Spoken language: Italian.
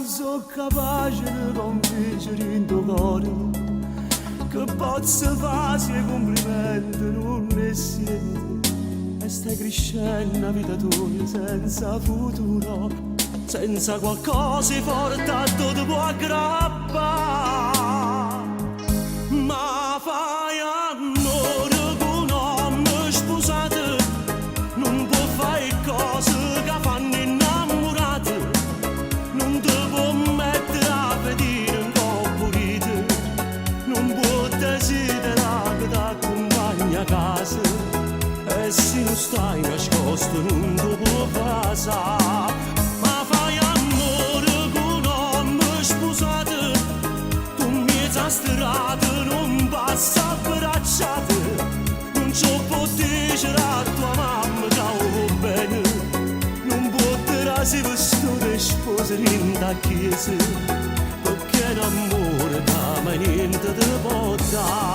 sono capace di convincere in tuo cuore che posso farsi i complimenti non ne siete e stai crescendo una vita tua senza futuro, senza qualcosa forte a tutto può aggrappare. Ma fai amore con un uomo sposato, non può fare cose che fanno innamorati, non ti può mettere a vedere un po' pulito, non può desiderare che ti accompagni a casa, e se non stai nascosto non ti può passare. Ma fai amore con un uomo sposato, tu mezza strada non passa abbracciate, non ci può dire a tua mamma che va bene, non può dire se vestito e sposa in da chiesa, perché l'amore da mai niente ti può dare.